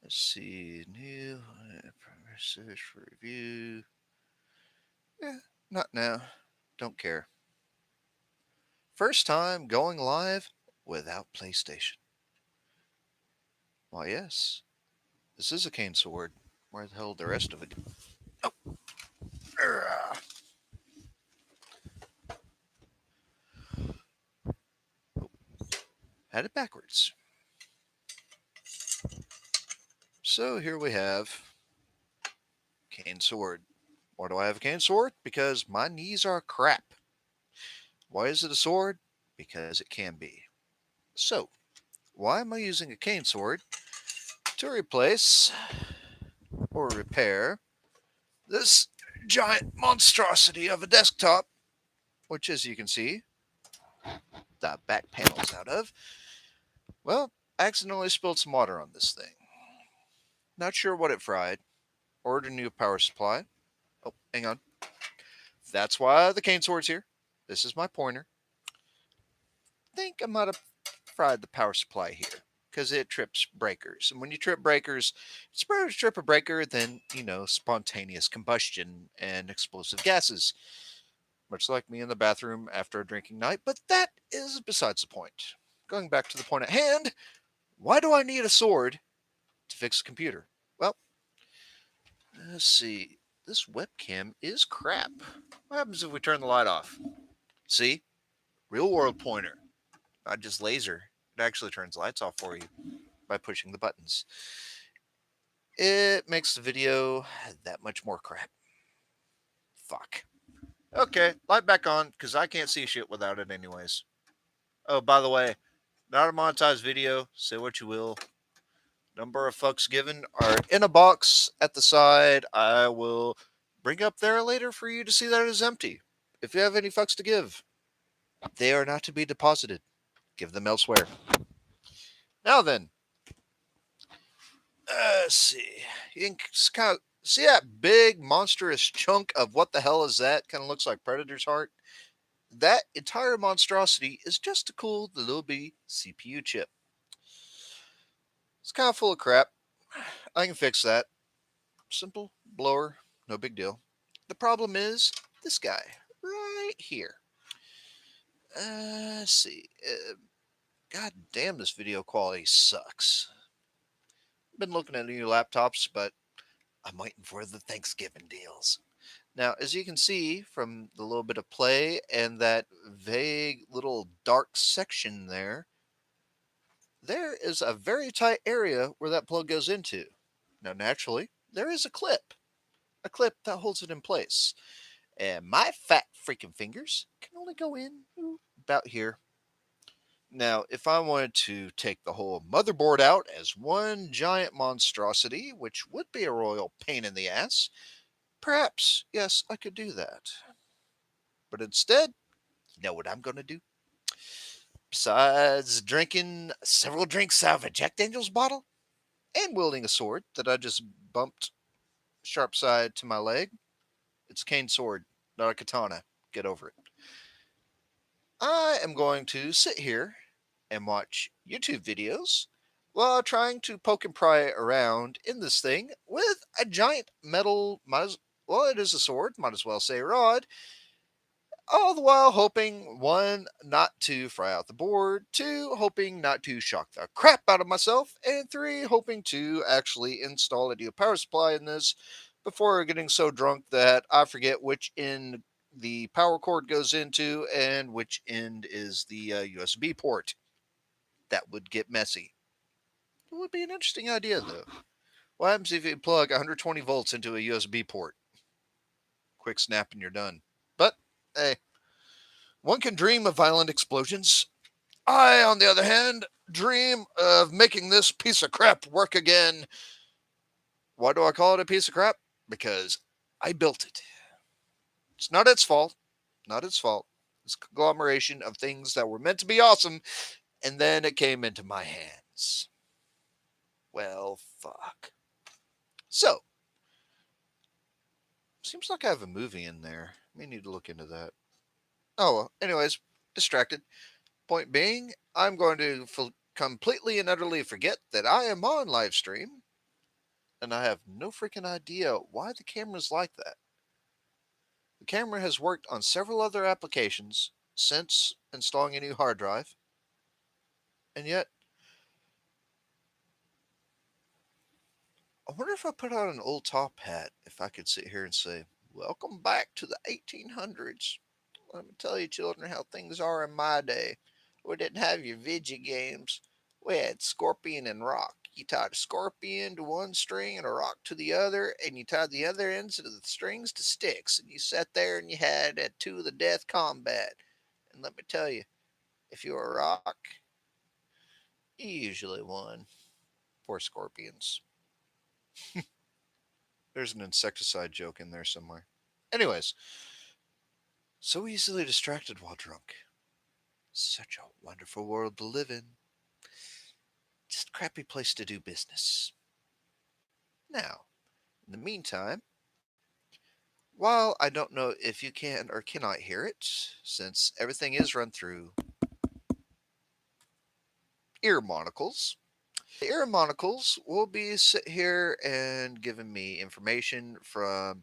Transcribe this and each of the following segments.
Let's see, new search for review. Yeah, not now. Don't care. First time going live without PlayStation. Why, yes, this is a cane sword. Where the hell did the rest of it go? Oh, ah, had it backwards. So here we have cane sword. Why do I have a cane sword? Because my knees are crap. Why is it a sword? Because it can be. So, why am I using a cane sword? To replace or repair this giant monstrosity of a desktop, which, as you can see, the back panel's out of. Well, I accidentally spilled some water on this thing. Not sure what it fried. Ordered a new power supply. Oh, hang on. That's why the cane sword's here. This is my pointer. Think I might have fried the power supply here because it trips breakers. And when you trip breakers, it's better to trip a breaker than, spontaneous combustion and explosive gases. Much like me in the bathroom after a drinking night, but that is besides the point. Going back to the point at hand, why do I need a sword to fix a computer? Well, let's see. This webcam is crap. What happens if we turn the light off? See? Real world pointer, not just laser. It actually turns lights off for you by pushing the buttons. It makes the video that much more crap. Fuck. Okay, light back on, because I can't see shit without it anyways. Oh, by the way, not a monetized video, say what you will. Number of fucks given are in a box at the side. I will bring up there later for you to see that it is empty. If you have any fucks to give, they are not to be deposited. Give them elsewhere. Now then, let's see. You can kind of see that big monstrous chunk of what the hell is that? Kind of looks like Predator's heart. That entire monstrosity is just to cool the little bitty CPU chip. It's kind of full of crap. I can fix that. Simple blower, no big deal. The problem is this guy right here. Let's see. God damn, this video quality sucks. Been looking at new laptops, but I'm waiting for the Thanksgiving deals. Now, as you can see from the little bit of play and that vague little dark section there, there is a very tight area where that plug goes into. Now, naturally, there is a clip that holds it in place. And my fat freaking fingers can only go in about here. Now, if I wanted to take the whole motherboard out as one giant monstrosity, which would be a royal pain in the ass, perhaps, yes, I could do that. But instead, you know what I'm going to do? Besides drinking several drinks out of a Jack Daniels bottle and wielding a sword that I just bumped sharp side to my leg, it's a cane sword, not a katana. Get over it. I am going to sit here and watch YouTube videos while trying to poke and pry around in this thing with a giant metal, well, it is a sword, might as well say rod, all the while hoping, one, not to fry out the board, two, hoping not to shock the crap out of myself, and three, hoping to actually install a new power supply in this before getting so drunk that I forget which end the power cord goes into and which end is the USB port. That would get messy. It would be an interesting idea, though. What happens if you plug 120 volts into a USB port? Quick snap and you're done. But, hey, one can dream of violent explosions. I, on the other hand, dream of making this piece of crap work again. Why do I call it a piece of crap? Because I built it. It's not its fault. Not its fault. It's a conglomeration of things that were meant to be awesome, and then it came into my hands. Well, fuck. So, seems like I have a movie in there. May need to look into that. Oh, well, anyways, distracted. Point being, I'm going to completely and utterly forget that I am on live stream and I have no freaking idea why the camera's like that. The camera has worked on several other applications since installing a new hard drive, and yet I wonder if I put on an old top hat, if I could sit here and say, "Welcome back to the 1800s. Let me tell you, children, how things are in my day. We didn't have your video games. We had scorpion and rock. You tied a scorpion to one string and a rock to the other, and you tied the other ends of the strings to sticks, and you sat there and you had a two of the death combat. And let me tell you, if you were a rock, you usually won. Poor scorpions. There's an insecticide joke in there somewhere. Anyways, so easily distracted while drunk. Such a wonderful world to live in. Just a crappy place to do business. Now, in the meantime, while I don't know if you can or cannot hear it, since everything is run through ear monocles, the ear monocles will be sit here and giving me information from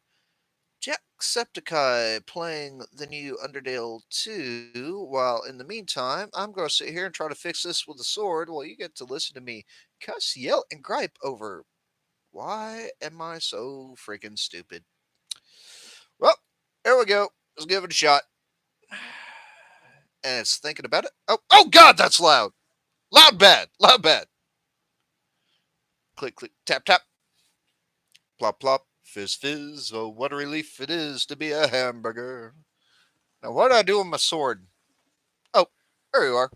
Jacksepticeye playing the new Undertale 2, while in the meantime, I'm going to sit here and try to fix this with a sword while you get to listen to me cuss, yell, and gripe over why am I so freaking stupid. Well, there we go. Let's give it a shot. And it's thinking about it. Oh God, that's loud. Loud bad. Loud bad. Click, click, tap, tap. Plop, plop. Fizz, fizz. Oh, what a relief it is to be a hamburger. Now, what do I do with my sword? Oh, there you are.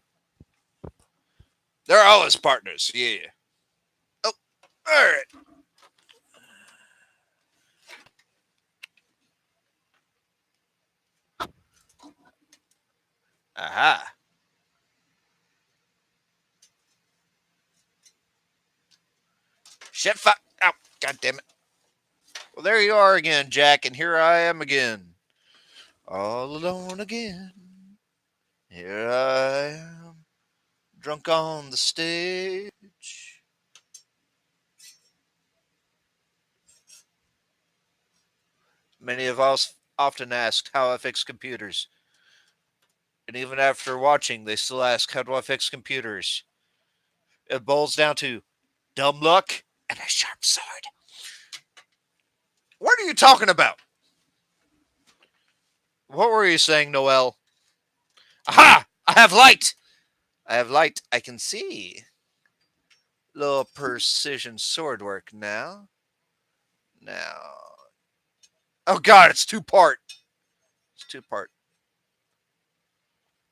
They're all his partners. Yeah. Oh, all right. Aha. Shit, fuck. Oh, God damn it. Well, there you are again, Jack, and here I am again. All alone again. Here I am, drunk on the stage. Many of us often asked how I fix computers. And even after watching, they still ask, how do I fix computers? It boils down to dumb luck and a sharp sword. What are you talking about? What were you saying, Noel? Aha! I have light! I have light. I can see. Little precision sword work now. Now. Oh God, it's two part. It's two part.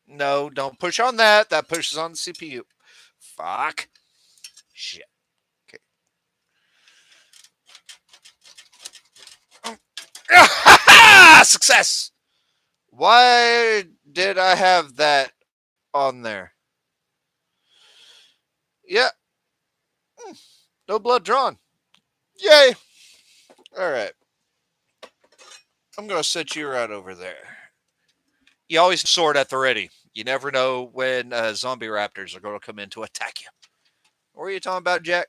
No, don't push on that. That pushes on the CPU. Fuck. Shit. Okay. Success! Why did I have that on there? Yeah. No blood drawn. Yay. All right. I'm going to set you right over there. You always sword at the ready. You never know when zombie raptors are going to come in to attack you. What are you talking about, Jack?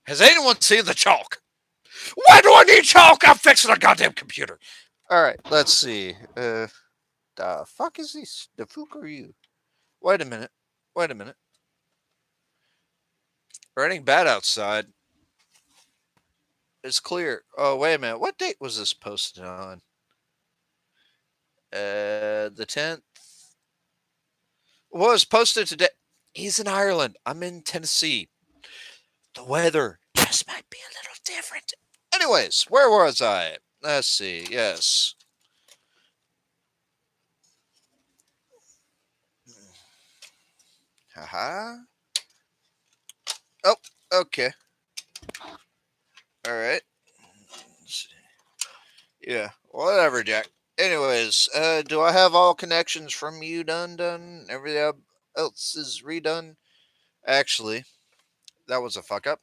Has anyone seen the chalk? Why do I need chalk? I'm fixing a goddamn computer. All right, let's see. The fuck is this? The fuck are you? Wait a minute. Wait a minute. Raining bad outside. It's clear. Oh, wait a minute. What date was this posted on? The 10th. Was posted today. He's in Ireland. I'm in Tennessee. The weather just might be a little different. Anyways, where was I? Let's see. Yes. Haha. Oh, okay. All right. Yeah, whatever, Jack. Anyways, do I have all connections from you done? Everything else is redone? Actually, that was a fuck up.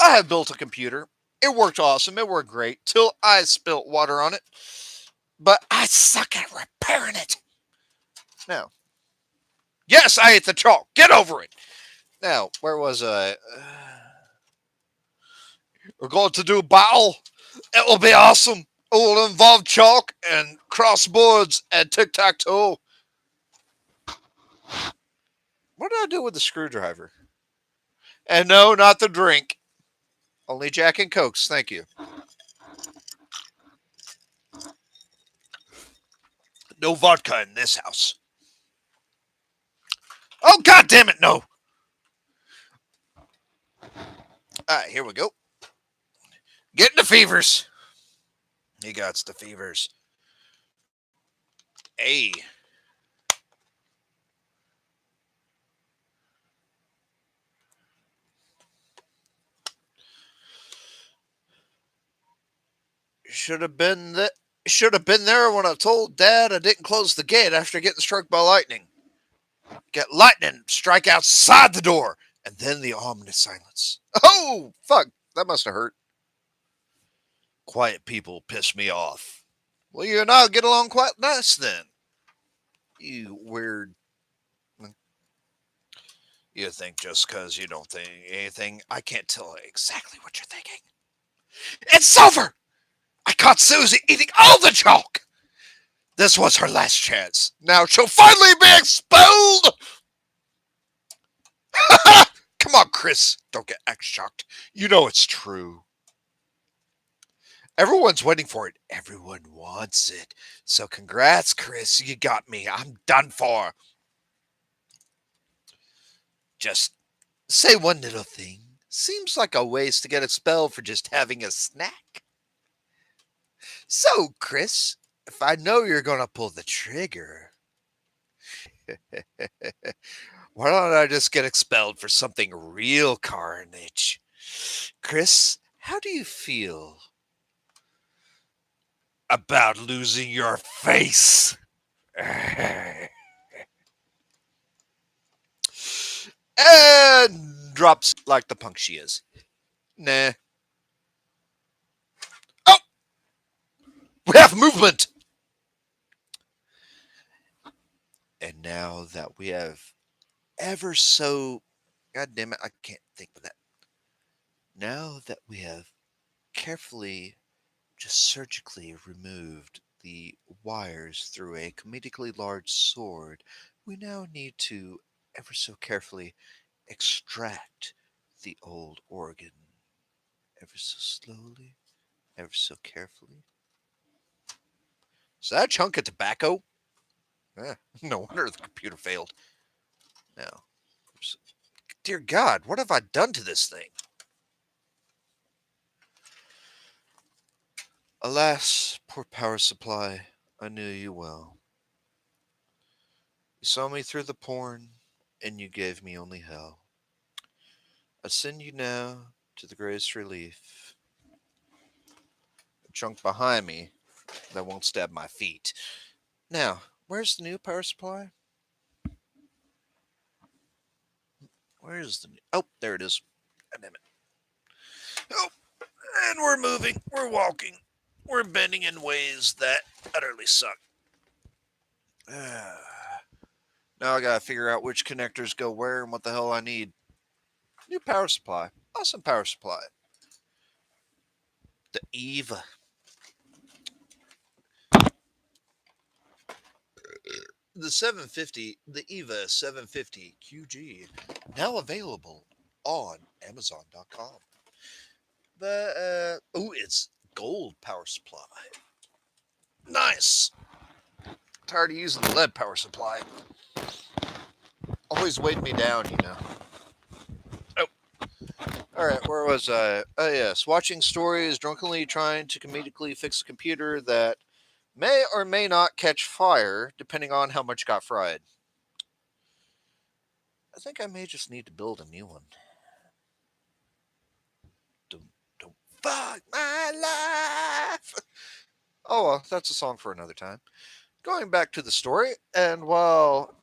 I had built a computer. It worked awesome. It worked great till I spilt water on it. But I suck at repairing it. Now, yes, I ate the chalk. Get over it. Now, where was I? We're going to do a battle. It will be awesome. It will involve chalk and crossboards and tic tac toe. What did I do with the screwdriver? And no, not the drink. Only Jack and Cokes. Thank you. No vodka in this house. Oh, God damn it, no. All right, here we go. Getting the fevers. He got the fevers. Hey. Should have been the should have been there when I told Dad I didn't close the gate after getting struck by lightning. Get lightning, strike outside the door, and then the ominous silence. Oh, fuck. That must have hurt. Quiet people piss me off. Well, you and I'll get along quite nice then. You weird. You think just because you don't think anything, I can't tell exactly what you're thinking. It's over! I caught Susie eating all the chalk! This was her last chance. Now she'll finally be expelled! Come on, Chris. Don't get extra shocked. You know it's true. Everyone's waiting for it. Everyone wants it. So congrats, Chris. You got me. I'm done for. Just say one little thing. Seems like a waste to get expelled for just having a snack. So, Chris, if I know you're going to pull the trigger, why don't I just get expelled for something real carnage? Chris, how do you feel about losing your face? And drops like the punk she is. Nah. Oh! We have movement! And now that we have ever so. God damn it, I can't think of that. Now that we have carefully, just surgically removed the wires through a comedically large sword, we now need to ever so carefully extract the old organ. Ever so slowly, ever so carefully. Is that a chunk of tobacco? No wonder the computer failed. Now, dear God, what have I done to this thing? Alas, poor power supply, I knew you well. You saw me through the porn, and you gave me only hell. I send you now to the greatest relief. A chunk behind me that won't stab my feet. Now, where's the new power supply? Where is the new... Oh, there it is. God damn it. Oh, and we're moving. We're walking. We're bending in ways that utterly suck. Now I gotta figure out which connectors go where and what the hell I need. New power supply. Awesome power supply. The Eva. The 750, the EVA 750 QG, now available on Amazon.com. It's gold power supply. Nice. Tired of using the lead power supply. Always weighing me down, you know. Oh. Alright, where was I? Oh, yes. Watching stories, drunkenly trying to comedically fix a computer that may or may not catch fire, depending on how much got fried. I think I may just need to build a new one. Don't fuck my life. Oh, well, that's a song for another time. Going back to the story, and well,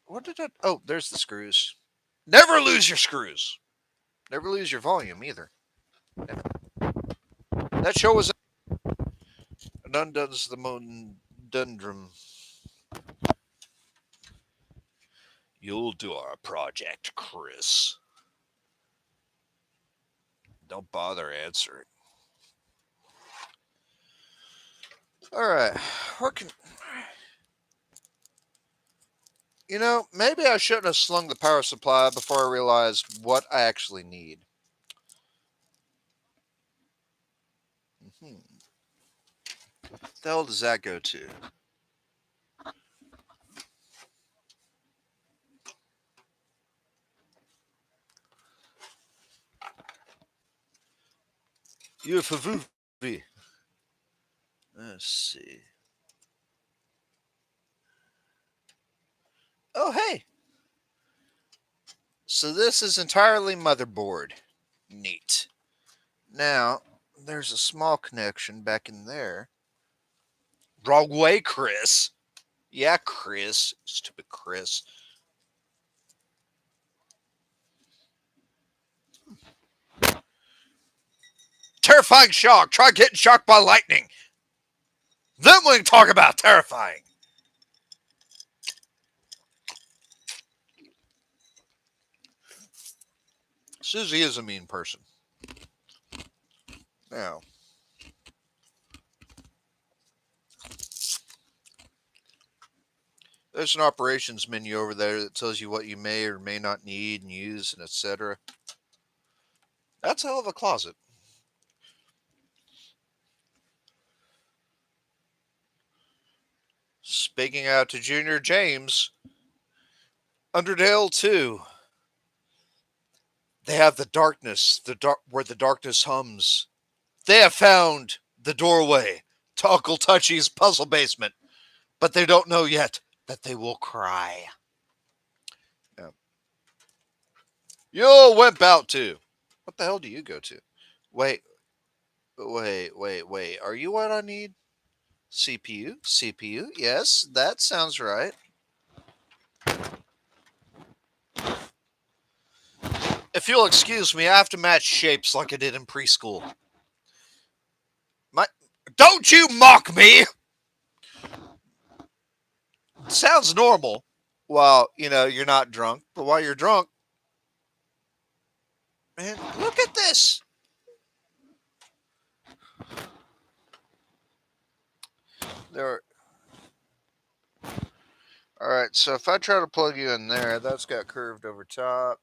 what did I? Oh, there's the screws. Never lose your screws. Never lose your volume either. That show was None does the Dundrum. You'll do our project, Chris. Don't bother answering. All right. What can maybe I shouldn't have slung the power supply before I realized what I actually need. Hmm. The hell does that go to? UFV. Let's see. Oh, hey. So this is entirely motherboard. Neat. Now, there's a small connection back in there. Wrong way, Chris. Yeah, Chris. Stupid Chris. Terrifying shock. Try getting shocked by lightning. Then we can talk about terrifying. Susie is a mean person. Now, there's an operations menu over there that tells you what you may or may not need and use and etc. That's a hell of a closet. Speaking out to Junior James, Undertale 2. They have the darkness, where the darkness hums. They have found the doorway to Uncle Touchy's puzzle basement, but they don't know yet that they will cry. Yeah. You'll wimp out too. What the hell do you go to? Wait, wait. Are you what I need? CPU? CPU? Yes, that sounds right. If you'll excuse me, I have to match shapes like I did in preschool. My, don't you mock me! Sounds normal. Well, you're not drunk, but while you're drunk, man, look at this. There. All right, so if I try to plug you in there, that's got curved over top.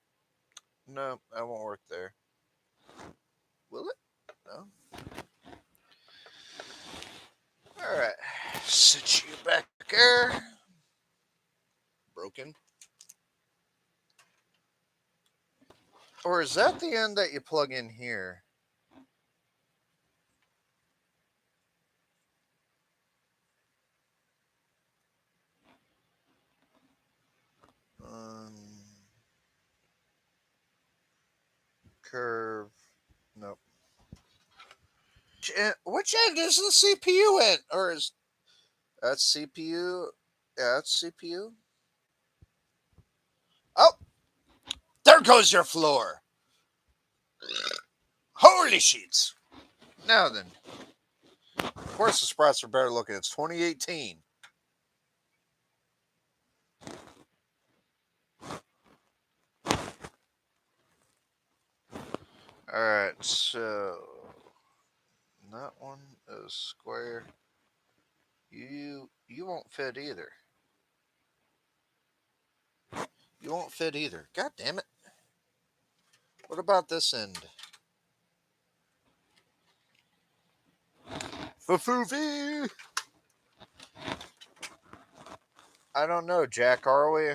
No, that won't work there. Will it? No. All right, sit you back there. Broken. Or is that the end that you plug in here? Um, curve. Nope. Which end is the CPU in? Or is that's CPU? Yeah, that's CPU. Oh, there goes your floor. Holy sheets. Now then, of course the sprites are better looking. It's 2018. All right, so that one is square. You won't fit either. You won't fit either. God damn it. What about this end? Foofy. I don't know, Jack. Are we?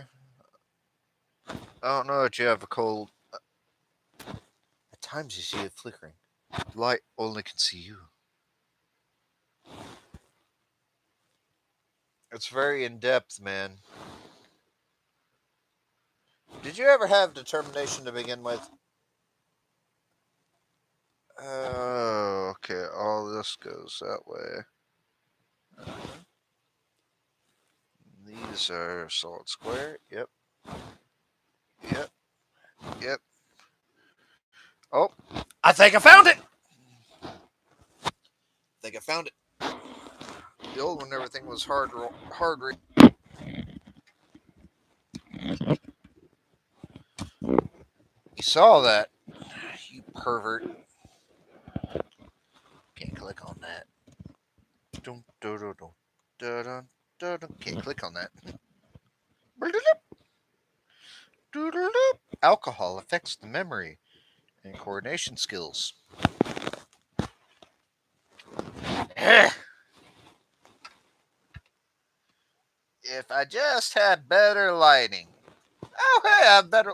I don't know that you have a cold. At times you see it flickering. Light only can see you. It's very in depth, man. Did you ever have determination to begin with? Oh, okay. All this goes that way. These are solid square. Yep. Yep. Yep. Oh, I think I found it. I think I found it. The old one, everything was hard. saw that. You pervert. Can't click on that. Dun, dun, dun, dun, dun, dun, dun, dun. Can't click on that. Alcohol affects the memory and coordination skills. If I just had better lighting. Oh, hey, I have better.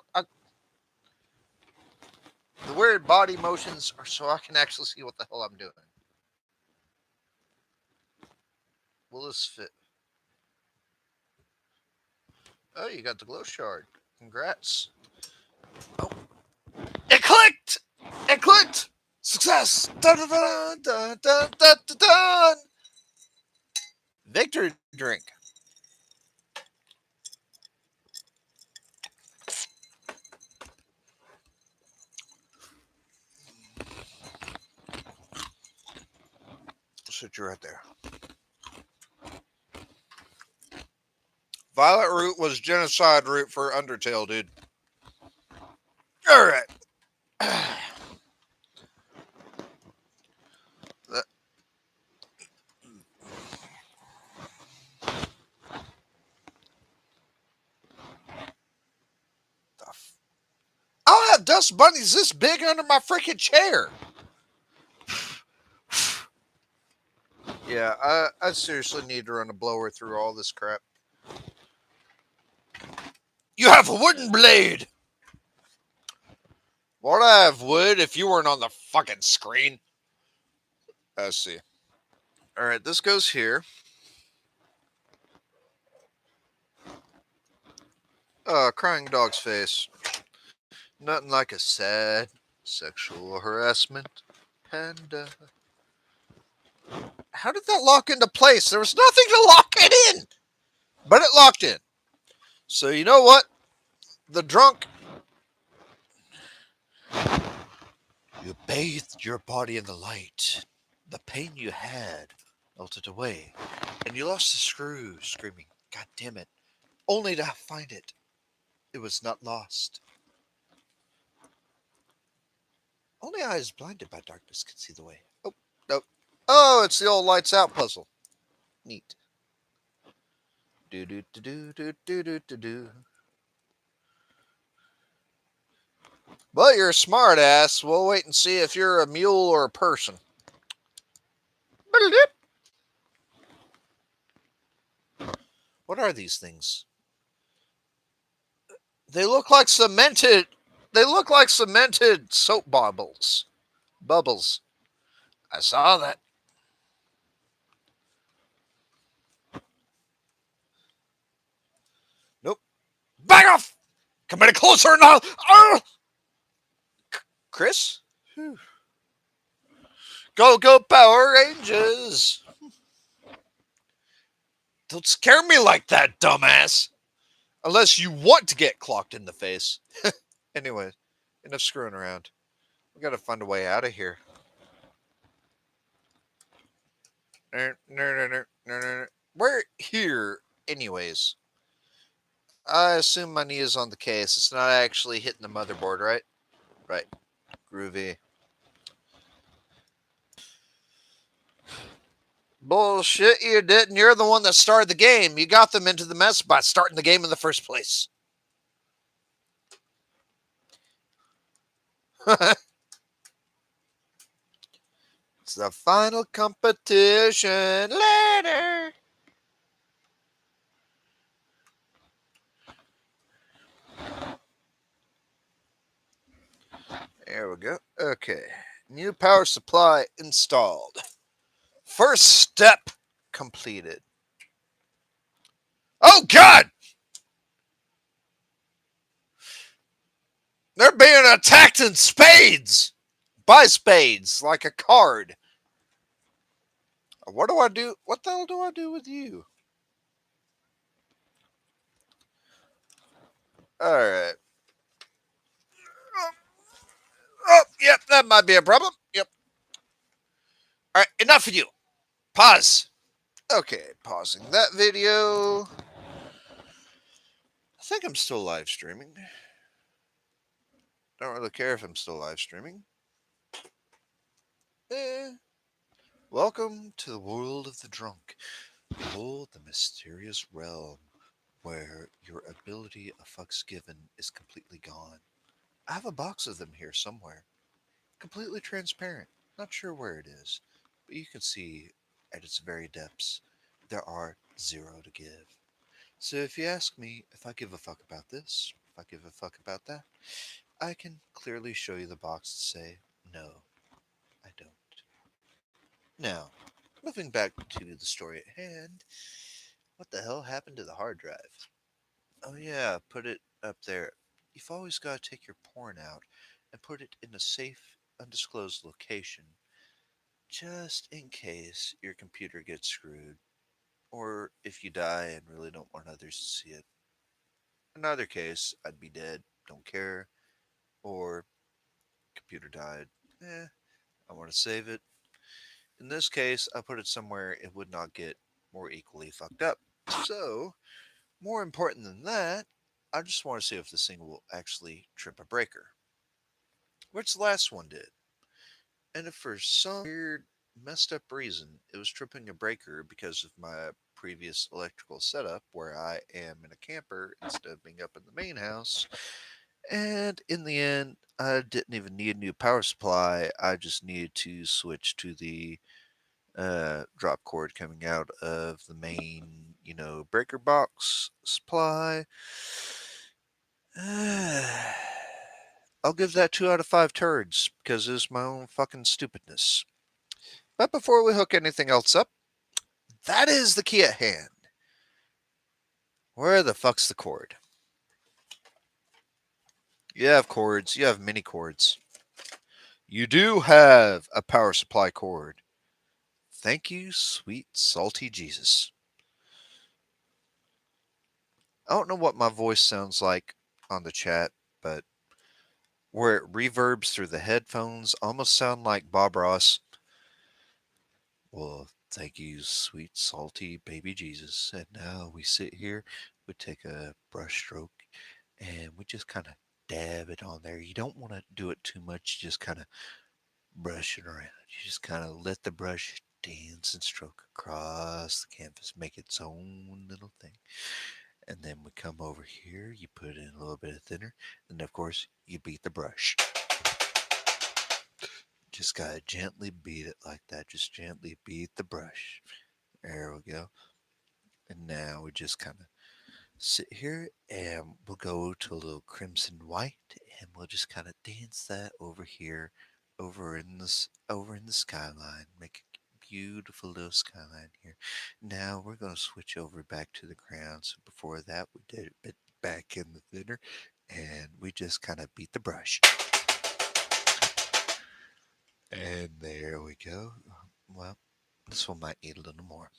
The weird body motions are so I can actually see what the hell I'm doing. Will this fit? Oh, you got the glow shard. Congrats. Oh, it clicked! It clicked! Success! Dun, dun, dun, dun, dun, dun, dun, dun. Victory drink. Sit you right there. Violet root was genocide root for Undertale, dude. All right. I don't have dust bunnies this big under my freaking chair. Yeah, I seriously need to run a blower through all this crap. You have a wooden blade. Why'd I have wood if you weren't on the fucking screen? I see. All right, this goes here. Crying dog's face. Nothing like a sad sexual harassment panda. How did that lock into place? There was nothing to lock it in, but it locked in. So you know what? The drunk. You bathed your body in the light. The pain you had melted away, and you lost the screw, screaming, "God damn it!" Only to find it. It was not lost. Only eyes blinded by darkness can see the way. Oh, no. Oh, it's the old lights out puzzle. Neat. Do do do do do do do do do. Well, you're a smart ass. We'll wait and see if you're a mule or a person. What are these things? They look like cemented. They look like cemented soap bubbles. Bubbles. I saw that. Nope. Back off! Come any closer now! Chris? Whew. Go, go, Power Rangers! Don't scare me like that, dumbass! Unless you want to get clocked in the face. Anyway, enough screwing around. We gotta find a way out of here. We're here, anyways. I assume my knee is on the case. It's not actually hitting the motherboard, right? Right. Groovy. Bullshit, you didn't. You're the one that started the game. You got them into the mess by starting the game in the first place. It's the final competition later. There we go. Okay. New power supply installed. First step completed. Oh, God! They're being attacked in spades! By spades, like a card. What do I do? What the hell do I do with you? Alright. Oh, yep, that might be a problem. Yep. Alright, enough of you. Pause. Okay, pausing that video. I think I'm still live streaming. don't really care if I'm still live streaming. Eh. Welcome to the world of the drunk. Behold the mysterious realm where your ability of fucks given is completely gone. I have a box of them here somewhere, completely transparent. Not sure where it is, but you can see at its very depths there are zero to give. So if you ask me if I give a fuck about this, if I give a fuck about that, I can clearly show you the box to say, no, I don't. Now, moving back to the story at hand, what the hell happened to the hard drive? Oh, yeah, put it up there. You've always got to take your porn out and put it in a safe, undisclosed location, just in case your computer gets screwed, or if you die and really don't want others to see it. In either case, I'd be dead, don't care, or computer died. Eh, I want to save it. In this case, I put it somewhere it would not get more equally fucked up. So, more important than that, I just want to see if this thing will actually trip a breaker, which the last one did. And if for some weird, messed up reason it was tripping a breaker because of my previous electrical setup, where I am in a camper instead of being up in the main house, and in the end, I didn't even need a new power supply. I just needed to switch to the drop cord coming out of the main, breaker box supply. I'll give that 2 out of 5 turds because it's my own fucking stupidness. But before we hook anything else up, that is the key at hand. Where the fuck's the cord? You have cords, you have mini cords. You do have a power supply cord. Thank you, sweet, salty Jesus. I don't know what my voice sounds like on the chat, but where it reverbs through the headphones almost sound like Bob Ross. Well, thank you, sweet, salty baby Jesus. And now we sit here, we take a brush stroke, and we just kind of dab it on there. You don't want to do it too much, you just kind of brush it around. You just kind of let the brush dance and stroke across the canvas, make its own little thing. And then we come over here, you put in a little bit of thinner, and of course, you beat the brush. Just gotta gently beat it like that. Just gently beat the brush. There we go. And now we just kind of sit here and we'll go to a little crimson white and we'll just kind of dance that over here, over in the skyline. Make a beautiful little skyline here. Now we're going to switch over back to the ground. So before that, we did a bit back in the thinner and we just kind of beat the brush. And there we go. Well, this one might need a little more.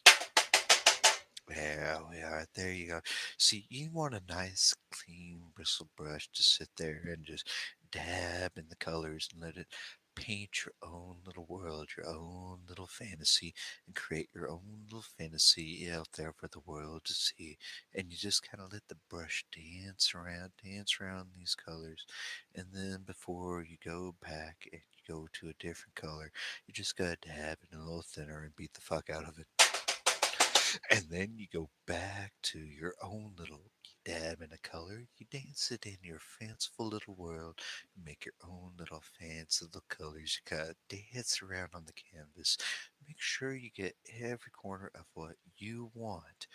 There we are. There you go. See, you want a nice, clean bristle brush to sit there and just dab in the colors and let it paint your own little world, your own little fantasy, and create your own little fantasy out there for the world to see. And you just kind of let the brush dance around these colors. And then before you go back and you go to a different color, you just gotta dab it a little thinner and beat the fuck out of it. And then you go back to your own little dab in a color. You dance it in your fanciful little world. You make your own little fancy little colors. You kind of dance around on the canvas. Make sure you get every corner of what you want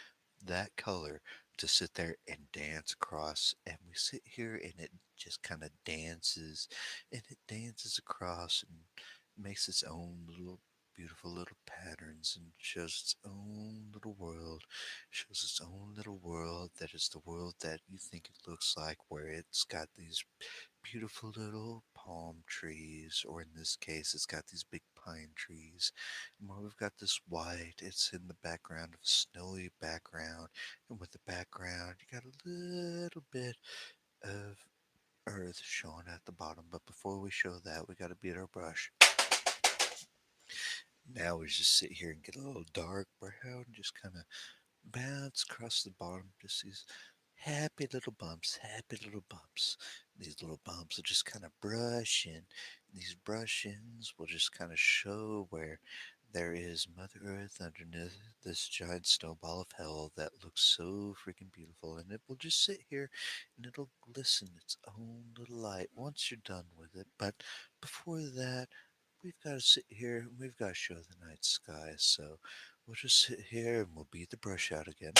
that color to sit there and dance across. And we sit here and it just kind of dances and it dances across and makes its own little beautiful little patterns and shows its own little world, shows its own little world that is the world that you think it looks like, where it's got these beautiful little palm trees, or in this case, it's got these big pine trees. And where we've got this white, it's in the background of a snowy background, and with the background, you got a little bit of earth showing at the bottom. But before we show that, we got to beat our brush. Now we just sit here and get a little dark brown, just kind of bounce across the bottom, just these happy little bumps, happy little bumps. These little bumps will just kind of brush in. These brush ins will just kind of show where there is Mother Earth underneath this giant snowball of hell that looks so freaking beautiful. And it will just sit here and it'll glisten its own little light once you're done with it. But before that, we've got to sit here and we've got to show the night sky. So we'll just sit here and we'll beat the brush out again.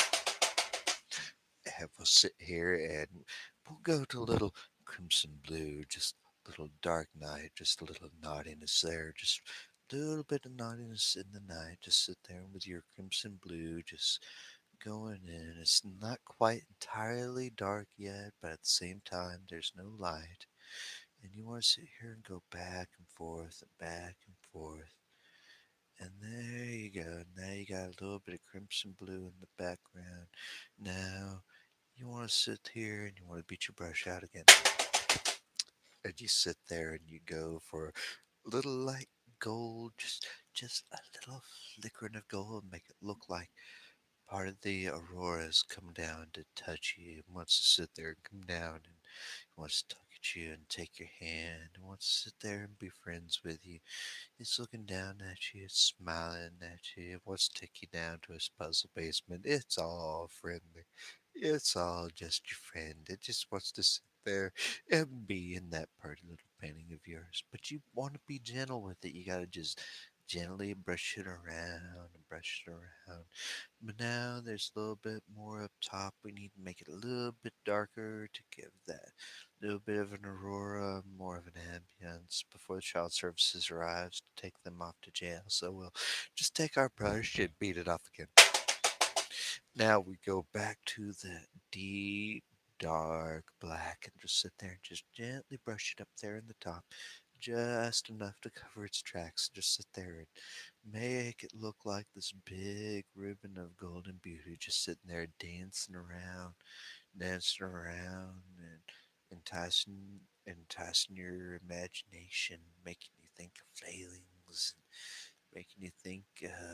And we'll sit here and we'll go to a little crimson blue, just a little dark night, just a little naughtiness there, just a little bit of naughtiness in the night. Just sit there with your crimson blue, just going in. It's not quite entirely dark yet, but at the same time, there's no light. And you want to sit here and go back and forth and back and forth. And there you go. Now you got a little bit of crimson blue in the background. Now you want to sit here and you want to beat your brush out again. And you sit there and you go for a little light gold, just a little flickering of gold, make it look like part of the aurora's come down to touch you. It wants to sit there and come down and wants to talk at you and take your hand and wants to sit there and be friends with you. It's looking down at you, it's smiling at you, it wants to take you down to its puzzle basement. It's all friendly. It's all just your friend. It just wants to sit there and be in that pretty little painting of yours. But you want to be gentle with it. You got to just gently brush it around and brush it around. But now there's a little bit more up top. We need to make it a little bit darker to give that little bit of an aurora, more of an ambience before the child services arrives to take them off to jail. So we'll just take our brush and beat it off again. Now we go back to the deep, dark black and just sit there and just gently brush it up there in the top, just enough to cover its tracks. Just sit there and make it look like this big ribbon of golden beauty just sitting there dancing around and enticing your imagination, making you think of failings, making you think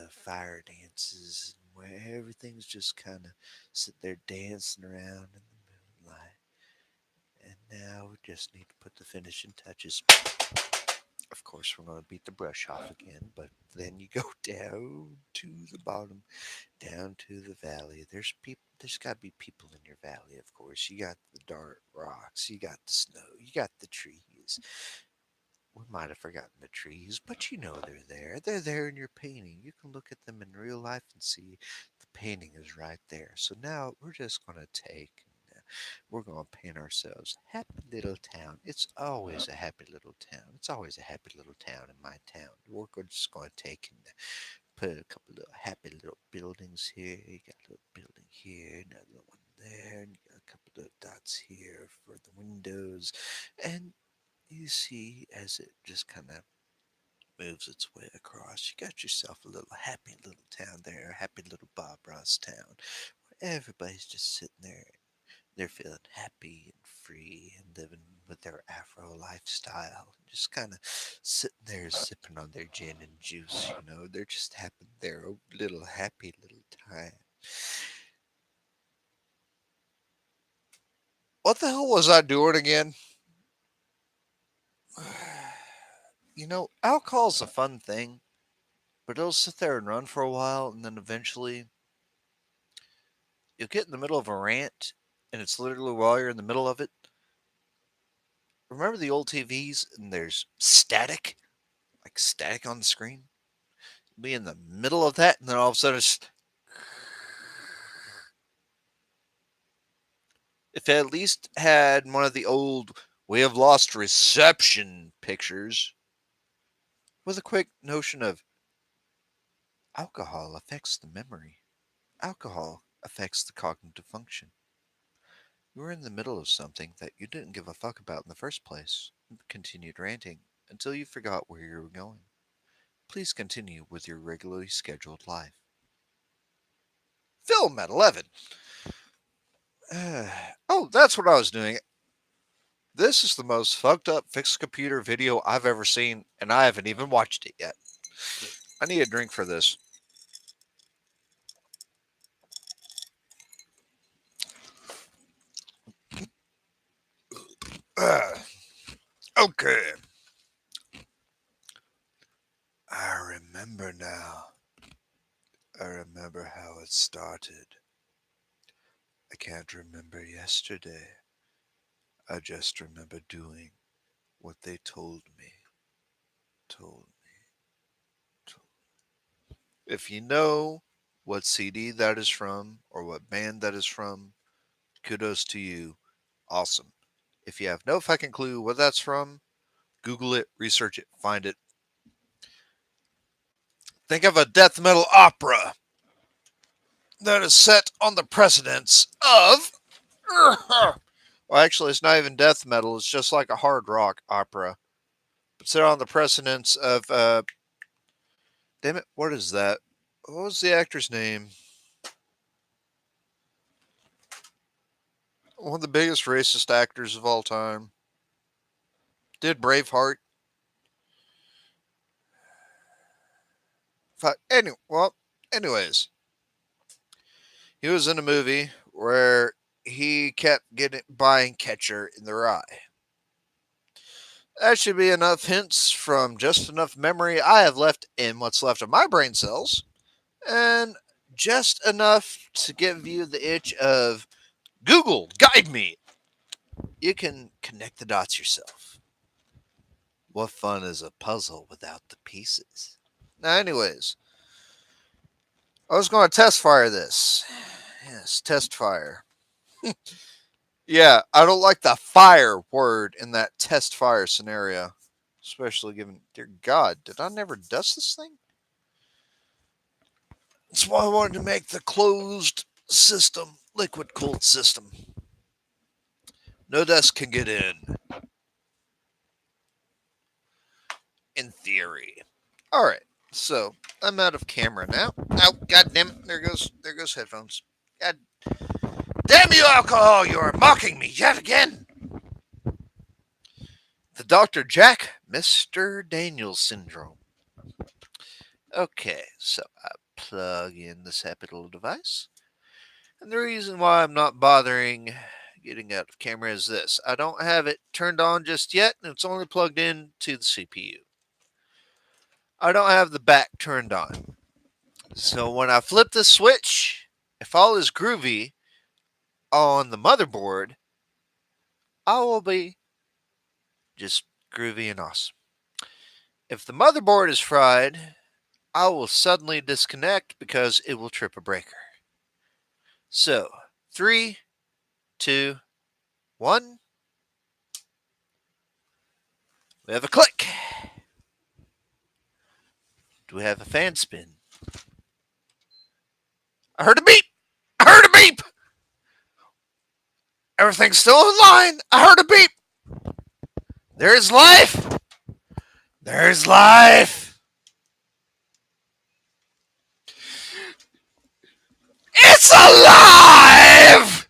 fire dances, and where everything's just kind of sit there dancing around in the moonlight. And now we just need to put the finishing touches. Of course, we're going to beat the brush off again, but then you go down to the bottom, down to the valley. There's people. There's got to be people in your valley. Of course, you got the dark rocks, you got the snow, you got the trees. We might have forgotten the trees, but you know they're there. They're there in your painting. You can look at them in real life and see the painting is right there. So now we're just going to we're going to paint ourselves happy little town. It's always a happy little town. It's always a happy little town in my town. Just going to take and put a couple of happy little buildings here. You got a little building here, another one there, and you got a couple of dots here for the windows. And you see as it just kind of moves its way across, you got yourself a little happy little town there, a happy little Bob Ross town, where everybody's just sitting there. They're feeling happy and free and living with their Afro lifestyle. Just kind of sitting there sipping on their gin and juice, you know. They're just having their own little happy little time. What the hell was I doing again? You know, alcohol's a fun thing, but it'll sit there and run for a while, and then eventually you'll get in the middle of a rant, and it's literally while you're in the middle of it. Remember the old TVs, and there's static, like static on the screen? Be in the middle of that, and then all of a sudden, if it at least had one of the old "we have lost reception" pictures, with a quick notion of alcohol affects the memory, alcohol affects the cognitive function. You were in the middle of something that you didn't give a fuck about in the first place, and continued ranting until you forgot where you were going. Please continue with your regularly scheduled life. Film at 11. Oh, that's what I was doing. This is the most fucked up fixed computer video I've ever seen, and I haven't even watched it yet. I need a drink for this. Uh, okay, I remember now. I remember how it started. I can't remember yesterday. I just remember doing what they told me. Told me. Told. If you know what CD that is from or what band that is from, kudos to you. Awesome. If you have no fucking clue what that's from, Google it, research it, find it. Think of a death metal opera that is set on the precedence of. Well, actually, it's not even death metal. It's just like a hard rock opera. But set on the precedence of. Damn it, what is that? What was the actor's name? One of the biggest racist actors of all time. Did Braveheart. Anyways, he was in a movie where he kept getting buying Catcher in the Rye. That should be enough hints from just enough memory I have left in what's left of my brain cells, and just enough to give you the itch of Google, guide me. You can connect the dots yourself. What fun is a puzzle without the pieces? Now, anyways, I was going to test fire this. Yes, test fire. Yeah, I don't like the fire word in that test fire scenario. Especially given, dear God, did I never dust this thing? That's why I wanted to make the closed system, liquid cooled system. No dust can get in theory. All right, so I'm out of camera now. Oh, God damn it! There goes headphones. God damn you, alcohol! You are mocking me yet again. The Dr. Jack, Mr. Daniels syndrome. Okay, so I plug in this happy little device. And the reason why I'm not bothering getting out of camera is this. I don't have it turned on just yet, and it's only plugged in to the CPU. I don't have the back turned on. So when I flip the switch, if all is groovy on the motherboard, I will be just groovy and awesome. If the motherboard is fried, I will suddenly disconnect because it will trip a breaker. So, 3, 2, 1. We have a click. Do we have a fan spin? I heard a beep. I heard a beep. Everything's still in line. I heard a beep. There is life. There is life. It's alive.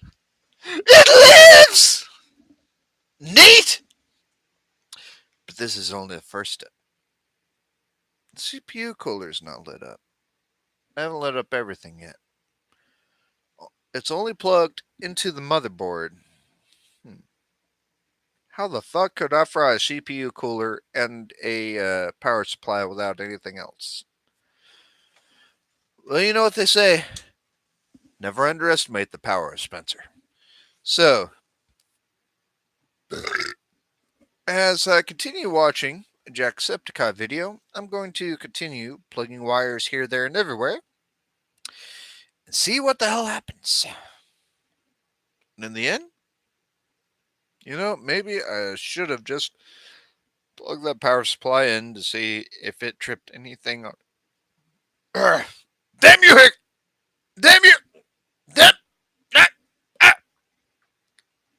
It lives. Neat. But this is only the first step. The CPU cooler's not lit up. I haven't lit up everything yet. It's only plugged into the motherboard. Hmm. How the fuck could I fry a CPU cooler and a power supply without anything else? Well, you know what they say. Never underestimate the power of Spencer. So, as I continue watching a Jacksepticeye video, I'm going to continue plugging wires here, there, and everywhere and see what the hell happens. And in the end, maybe I should have just plugged that power supply in to see if it tripped anything. Damn you, Hick! Damn you! Damn! Ah, ah.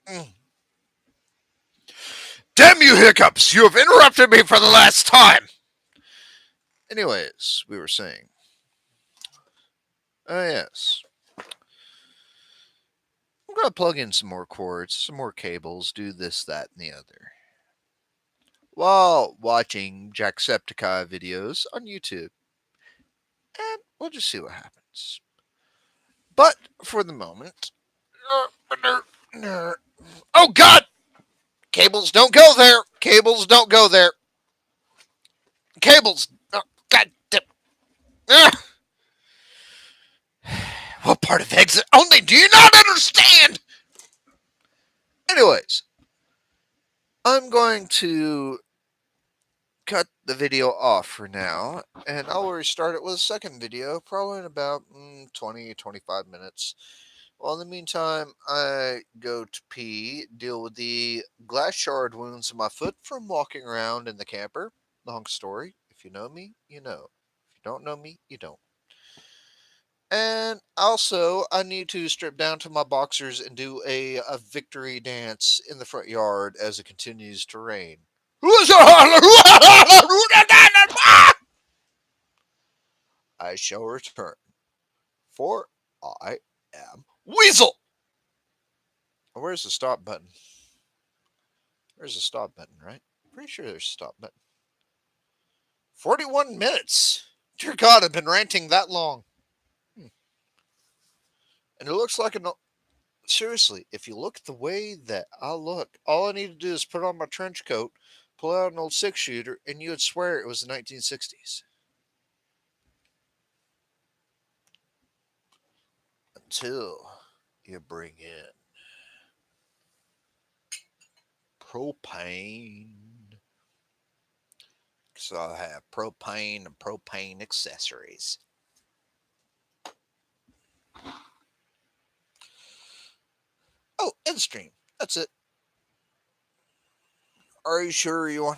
Mm. Damn you, hiccups! You have interrupted me for the last time! Anyways, we were saying. Yes. I'm going to plug in some more cords, some more cables, do this, that, and the other. While watching Jacksepticeye videos on YouTube. And we'll just see what happens. But for the moment. Oh, God! Cables don't go there. Cables don't go there. Cables. Oh, God damn. Ah! What part of exit only do you not understand? Anyways, I'm going to cut the video off for now, and I'll restart it with a second video, probably in about 20, 25 minutes. Well, in the meantime, I go to pee, deal with the glass shard wounds in my foot from walking around in the camper. Long story. If you know me, you know. If you don't know me, you don't. And also, I need to strip down to my boxers and do a victory dance in the front yard as it continues to rain. I shall return, for I am Weasel. Where's the stop button? There's a stop button, right? Pretty sure there's a stop button. 41 minutes. Dear God, I've been ranting that long. And it looks like an. Seriously, if you look at the way that I look, all I need to do is put on my trench coat, pull out an old six shooter, and you would swear it was the 1960s. Until you bring in propane. So I'll have propane and propane accessories. Oh, end stream. That's it. Are you sure you want